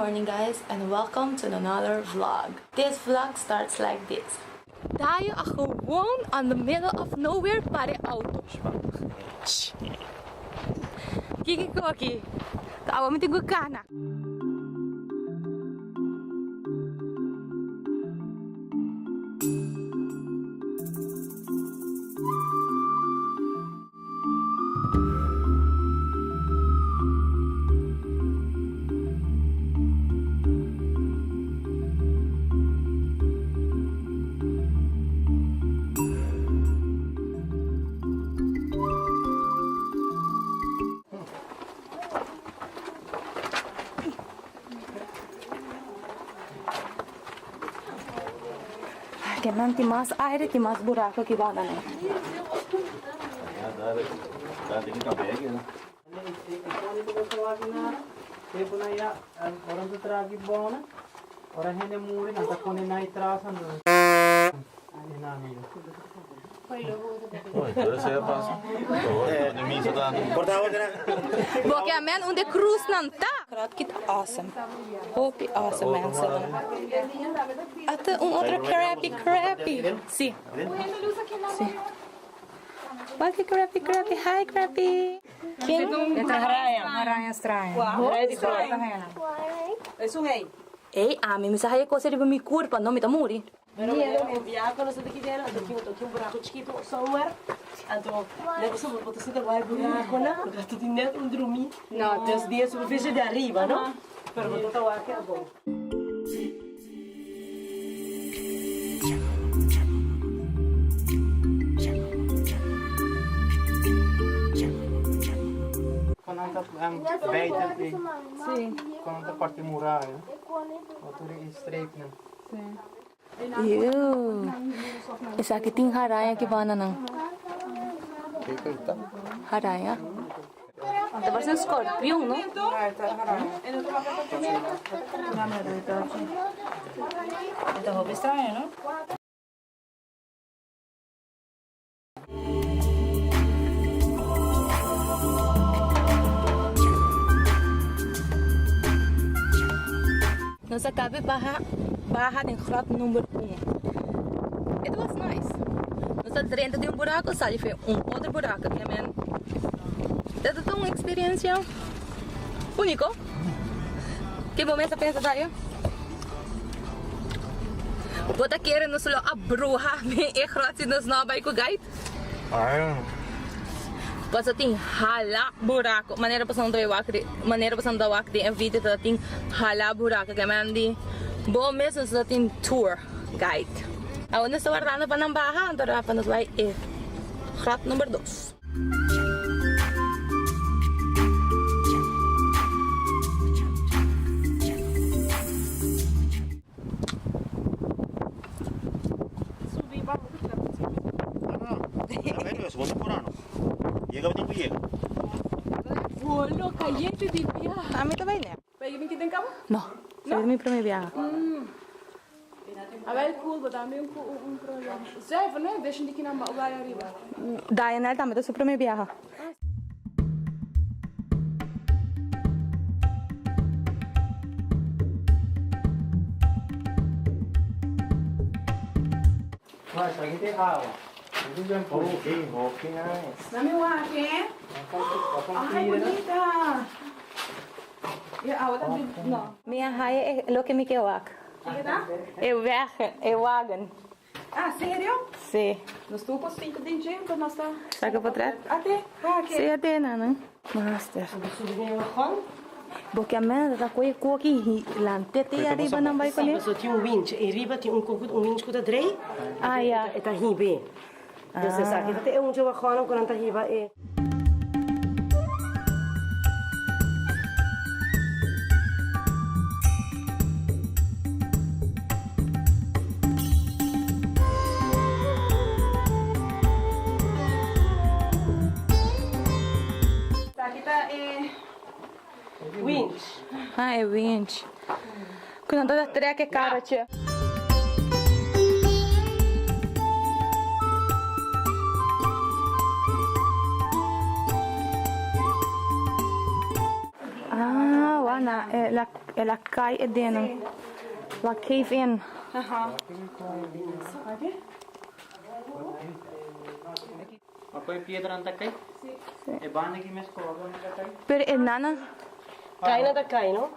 morning guys and welcome to another vlog. This vlog starts like this. Tayo gewoon on the middle of nowhere para auto's pa. Kiki Koki. Tawa mo tingog ka na. Kenan timas aire timas buraco que vai dar, né? Porque a man onde cruz não tá. Kit awesome. Hope awesome man. Até outro crappy. Sim. Sim. Pode crappy. Hi crappy. Quem? Aranha estranha. Isso aí. Ei, a mim me sai coisa de me curva, não me tá muri. Eu viajo quando você daqui dentro, aqui buraco chiquito somewhere. Então, depois eu vou botar vai buraco, né? Porque tu tem net dormir. Não, tem os dias superfície de arriba, não? Pero vou botar o ar que é bom. Quando anda beita, sim. Quando anda parte muralha, outro straight, né? Sim. Isa aqui tem haraya que vai não. Haraya. Tá parecendo escorpião, não? Então, roupa estranha, não? Nós acabamos barra em grot número 1. It was nice. Nós dentro de buraco, sabe, foi outro buraco, que é man. Ito uma experiência única. Que momento pensa tayo? Bota querer nos lo a bruha me e grot si nos nabay ko guide. Basta ting hala buraco. Maneira passando do wak de vídeo da ting hala buraco que man di bom mesmo sa ting tour guide. Aún na sa wartana pa ng baha, antara pa nos vai e grot number 2. Olha, caliente de viaje. A mim também, né? Pega aqui dentro cama? Não, só de mim para me viajar. Ah, wel cool, maar daarmee een probleem. Zeven, né? Deixa de aqui na lá arriba. Daí, né? Também, só para me viajar. Mas aqui tem água. Na meu ar, é? Ai, bonita. E a outra, não. Minha raia é lo que me quer wak. É wagen. Ah, sério? Sim. Nós estamos com 5 dentes, quando nós estamos... Saca para trás? Até? Ah, ok. Sim, até, não? Master. Subir o rol? Porque a merda da coisa aqui lantete arriba não vai Sim, mas tinha winch. E arriba tinha winch que está drei. Ah, ja. Está ribe. Então, você sabe que tem onde eu vou quando está riba é... Winch. Ah, é winch. Quando toda treca é cara, tia. ela cai dentro. Ela cave in. Apoy piedra anda cai? É banda que mesmo coloca na cai? Pero é nana. Cai na da cai, não?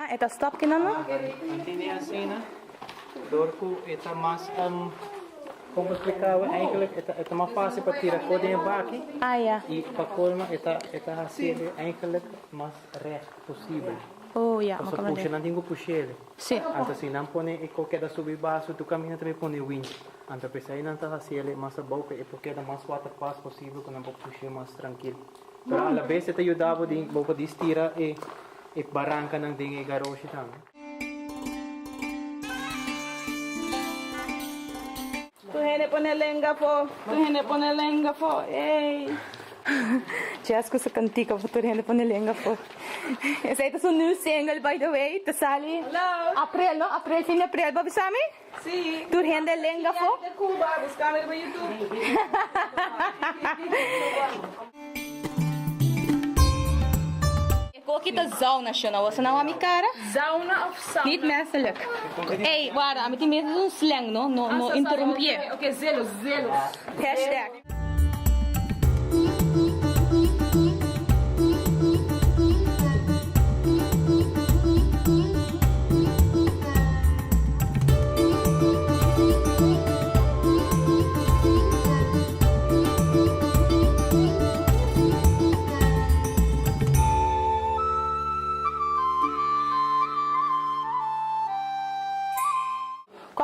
Esta stop que nana? Entende assim, né? Dorco é mais como explicava, eigenlijk het is maar fácil para tirar code in baki. Ja. E para colma é assim, eigenlijk mais recht possível. Oh, ja. Porque puxa não tem que puxar ele. Sim. Então assim, não põe e qualquer da subir baixo, tu caminha também põe wind. Então pensa aí não tá assim ele mais a boca e porque é mais water pass possível quando não puxar mais tranquilo. Pero a vez te ajudava de boca de estira e barranca não tem garoche também. Tu hene pone lenga po. Ei. Jessica sa kantika po turhen po nilenga po. Essa é a new single by the way. Ta sali. Hello. April no? April fin April ba bisami? Sim. Turhen de lenga po. De Cuba, buscar no YouTube. Ko kita sauna national. Wasa na wami cara? Sauna of sauna? Niet menselijk. Hey, waar? Met die mensen een slang, no? No interrompie. Ok, zelos. Hashtag.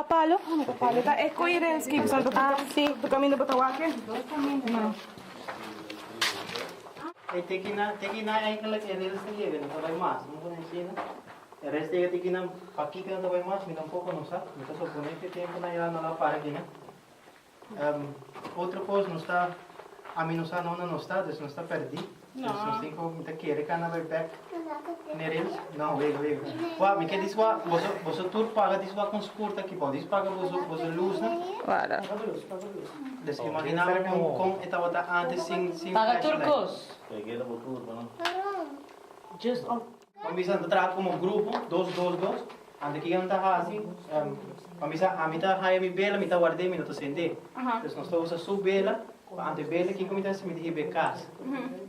Palo? Palo, tá? É coerente, que santo. Sim. Do caminho do Batawaque? Tem que na eigenlijk eles te leven, não vai mais, não vou ensinar. O resto é que na aqui que não vai mais, me dá pouco não sabe, então só por esse tempo na ela não lá para aqui, né? Outra coisa não está a mim não está, isso não está perdido. Não tem como te querer que na vai back. Nereis? Não, wego. Uau, me quer dizer, você tudo paga disso com suporte aqui, pode isso paga você luz, né? Para. Dus imaginava como estava antes sem Paga turcos. Just Pamisa trabalha como grupo, dois. Ande que não tá assim. Pamisa a mim tá aí me bela, me tá guardei, me não tô sente. Então nós estamos a sub bela, ante bela que como tá se me dibe casa.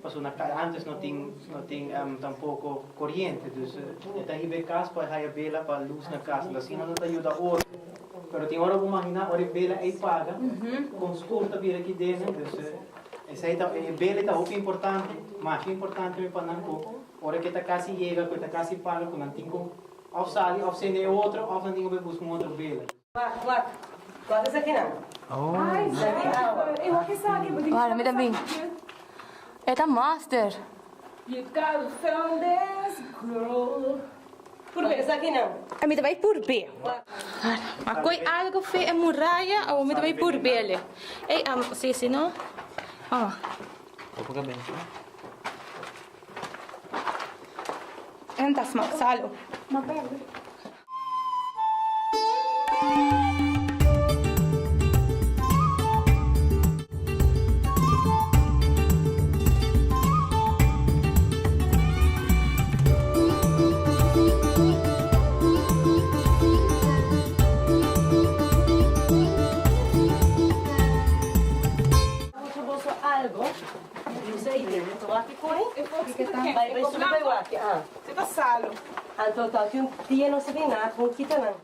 Passou na antes não tem tampouco corrente, então tá aí casa para aí bela para luz na casa. Assim não tá ajuda outro. Pero tem hora vou imaginar, hora bela aí paga, com suporte vir aqui dentro, essa aí tá bela tá muito importante, mais importante me para não hora que tá quase chega, que tá quase paga, quando não tem como ao sair, ao acender outro, ao não tem como buscar outro bela. Quanto isso aqui não? Ai, eu vou que sabe. Para, me dá bem. Esta master. You gotta found this girl. Por que isso aqui não? A mim vai por B. A coi algo fe é muralha, ou me vai por B ali. Ei, sim, não? Ah. Vou pegar bem. Entas maksalo. Vai subir o aqui. Você tá salo. Então tá, que dia não se vê nada, com quita não.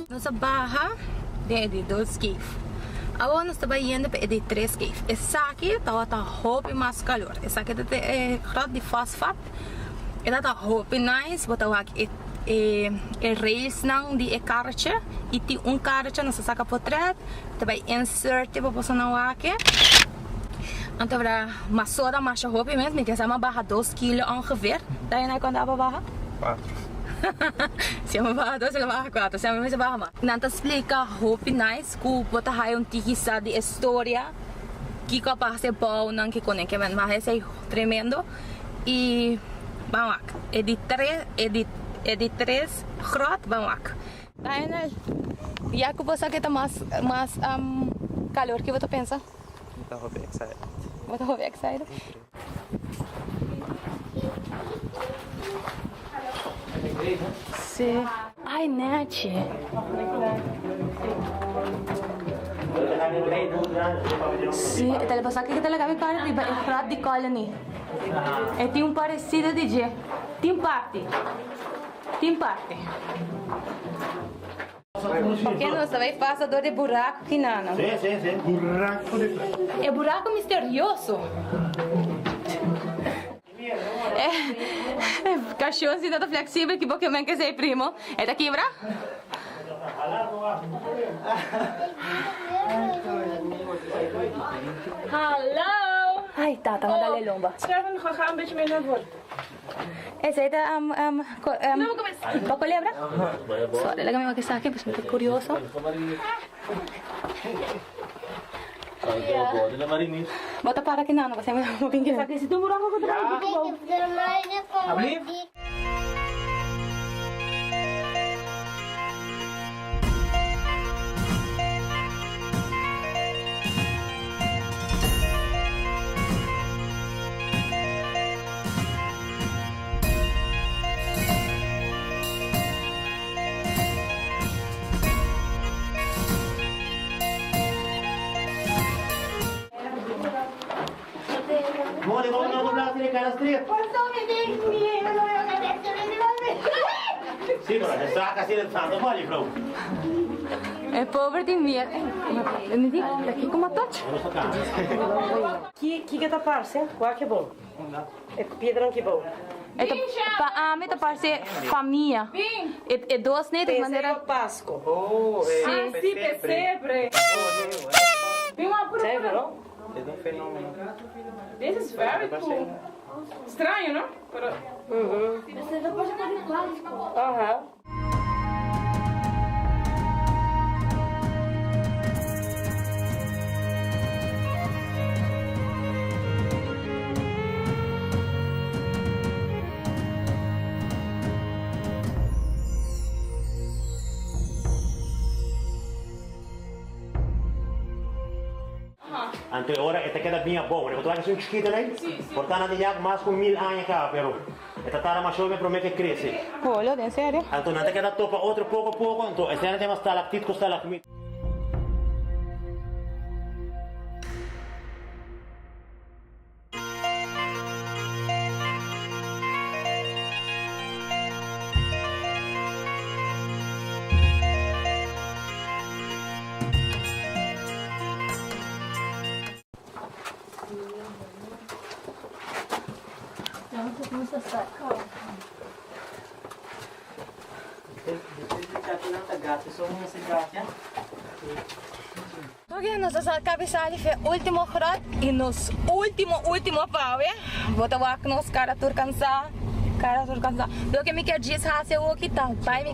Nossa barra de 2 cave. Agora nós estamos indo para de 3 cave. Essa aqui está roupa mais calor. Essa aqui é grado de fosfat. Ela está roupa nice, botar aqui rails não de carro e tem carro não se saca por trás, também insert para você não aqui. Então para mas só da marcha roupa mesmo, que é uma barra 2 kg ongeveer. Daí não quando a barra? 4. Se é uma barra 2, é uma barra 4, se é uma barra mais. Não te explica roupa nice, que botar aí tigisa de história que capaz de bom não que conecta, mas é tremendo e vamos lá. é de 3 graus, vamos aqui. Daniel, e aqui você quer mais calor que você pensa? Então, vou bem excited. Você vai excited? Sim. Ai, Nath. Sim, então você que talaga may para di ba ifrat di colony. É tem parecido DJ. Team party. Team party. Porque não sabe passador de buraco que não. Sim. Buraco de play. É buraco misterioso. Cachorro assim nada flexível que Pokémon que sei primo. É da quebra? Hallo! Ai, tata, madali lomba. Scherven, ga een beetje mee naar voren. Essa aí tá Paco lembra? Só ela me aqui sabe, mas muito curioso. Bota para aqui não, você me pingue. Sabe se tu buraco que tá. Abrir? Mole, vamos não dobrar aquele cara estreito. Sim, mano, essa saca assim de santo, mole, bro. É pobre de mim. Me diga, daqui como tote. Vamos tocar. Que tá parce? Qual que é bom? É pedrão que é bom. É para mim tá parece família. É duas né de Pensei maneira. no Páscoa. Oh, Sim. Sim, pesebre. Vem uma Sério, procura. não? É um fenômeno. This is very cool. Estranho, não? Pero... Aham. Ante ora esta queda bem bom, né? Tu acha que é um chiquito, né? Portanto, ande já mais com 1000 anos cá, pero esta tara mais jovem promete crescer. Olha, de sério. Então, ante queda topa outro pouco a pouco, então este ano tem uma estalactite com estalagmite. Ok, nossa cabeça ali foi último grot e nos último pau, é? Bota o ar nos cara tur cansar, Do que me quer dizer é o que tá, vai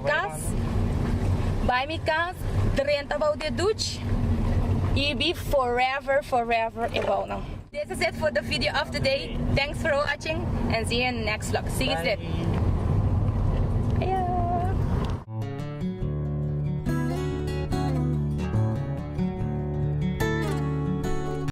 me casa, 30 pau de duche e be forever é bom não. This is it for the video of the day. Thanks for watching and see you in the next vlog. See you soon. Bye.